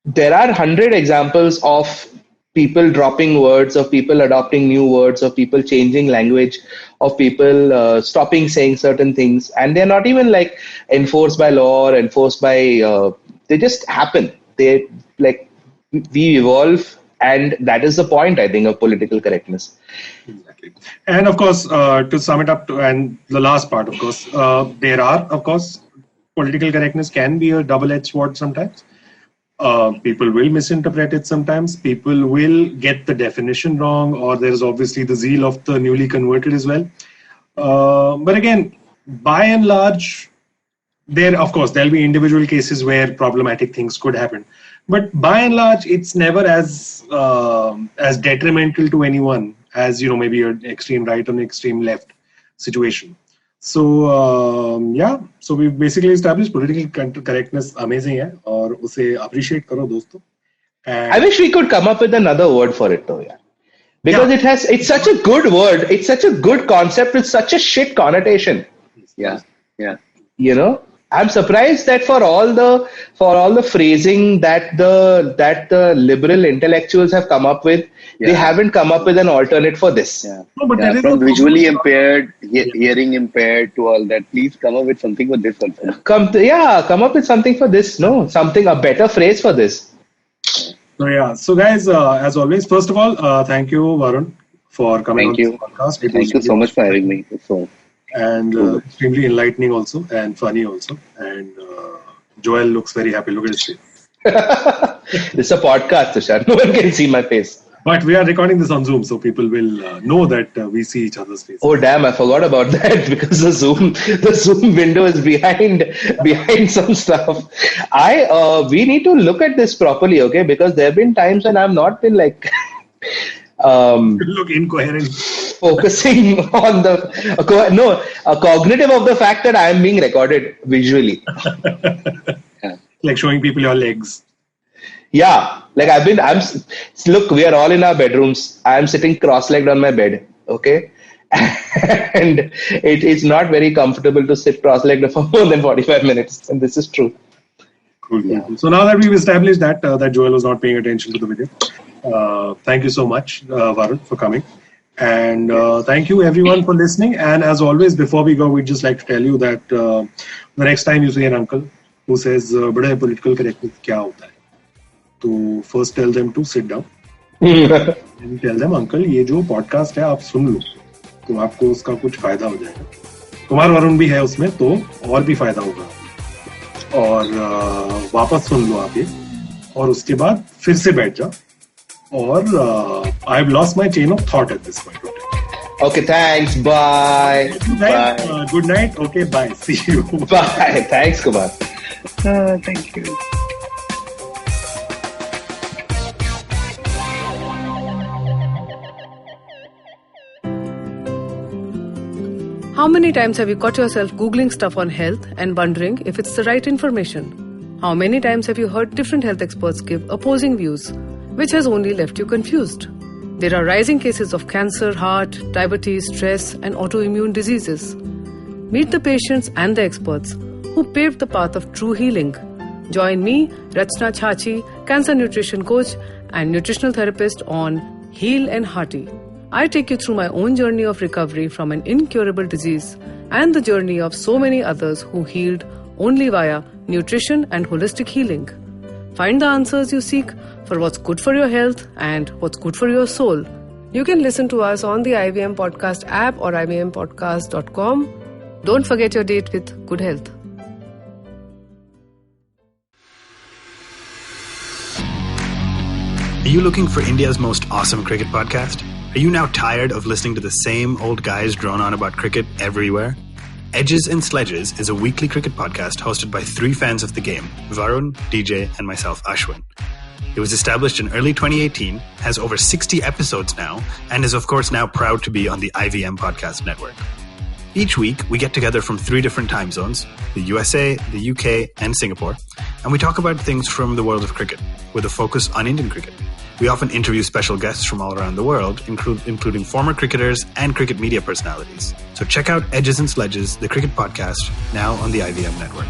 there are 100 examples of people dropping words, of people adopting new words, of people changing language, of people stopping saying certain things, and they're not even like enforced by law or enforced by. They just happen. They like we evolve, and that is the point, I think, of political correctness.
Exactly. And of course, to sum it up, and the last part, of course, there are, of course, political correctness can be a double-edged sword sometimes. People will misinterpret it sometimes. People will get the definition wrong, or there is obviously the zeal of the newly converted as well. But again, by and large, there'll be individual cases where problematic things could happen. But by and large, it's never as detrimental to anyone as, maybe an extreme right or an extreme left situation. So, so we've basically established political correctness amazing hai, aur use appreciate karo dosto.
I wish we could come up with another word for it though, yeah. Because it's such a good word, it's such a good concept with such a shit connotation.
Yeah.
I'm surprised that for all the phrasing that the liberal intellectuals have come up with, they haven't come up with an alternate for this.
Yeah. No, but from visually impaired, hearing impaired to all that, please come up with something for this also.
Come up with something for this. No, a better phrase for this.
So guys, as always, first of all, thank you, Varun, for coming on this podcast.
Thank you so much for having me.
And extremely enlightening also, and funny also. And Joel looks very happy. Look at his face.
This is a podcast, Tushar. No one can see my face.
But we are recording this on Zoom, so people will know that we see each other's faces.
Oh damn! I forgot about that because the Zoom window is behind some stuff. We need to look at this properly, okay? Because there have been times when I've not been like.
Look incoherent.
Focusing on cognitive of the fact that I am being recorded visually.
Like showing people your legs.
Yeah, like look, we are all in our bedrooms. I am sitting cross-legged on my bed, okay? And it is not very comfortable to sit cross-legged for more than 45 minutes. And this is true.
Cool. So now that we've established that Joel was not paying attention to the video, thank you so much, Varun, for coming. And thank you everyone for listening. And as always, before we go, we'd just like to tell you that the next time you see an uncle who says, "Bada political correctness kya hota hai?" So first tell them to sit down. And tell them, uncle, ये जो podcast है आप सुन लो, तो आपको उसका कुछ फायदा हो जाएगा. कुमार वरुण भी है उसमें, तो और भी फायदा होगा. और वापस सुन लो आप ये, और उसके बाद फिर से बैठ जाओ. Or I've lost my chain of thought at this point.
Okay, thanks. Bye.
Bye. Good night. Okay, bye. See you.
Bye. Thanks, Kumar.
Thank you.
How many times have you caught yourself Googling stuff on health and wondering if it's the right information? How many times have you heard different health experts give opposing views, which has only left you confused? There are rising cases of cancer, heart, diabetes, stress, and autoimmune diseases. Meet the patients and the experts who paved the path of true healing. Join me, Rachna Chachi, cancer nutrition coach and nutritional therapist on Heal and Hearty. I take you through my own journey of recovery from an incurable disease and the journey of so many others who healed only via nutrition and holistic healing. Find the answers you seek for what's good for your health and what's good for your soul. You can listen to us on the IVM Podcast app or ivmpodcast.com. Don't forget your date with good health.
Are you looking for India's most awesome cricket podcast? Are you now tired of listening to the same old guys drone on about cricket everywhere? Edges and Sledges is a weekly cricket podcast hosted by three fans of the game, Varun, DJ, and myself, Ashwin. It was established in early 2018, has over 60 episodes now, and is of course now proud to be on the IVM Podcast Network. Each week, we get together from 3 different time zones, the USA, the UK, and Singapore, and we talk about things from the world of cricket, with a focus on Indian cricket. We often interview special guests from all around the world, including former cricketers and cricket media personalities. So check out Edges and Sledges, the cricket podcast, now on the IVM Network.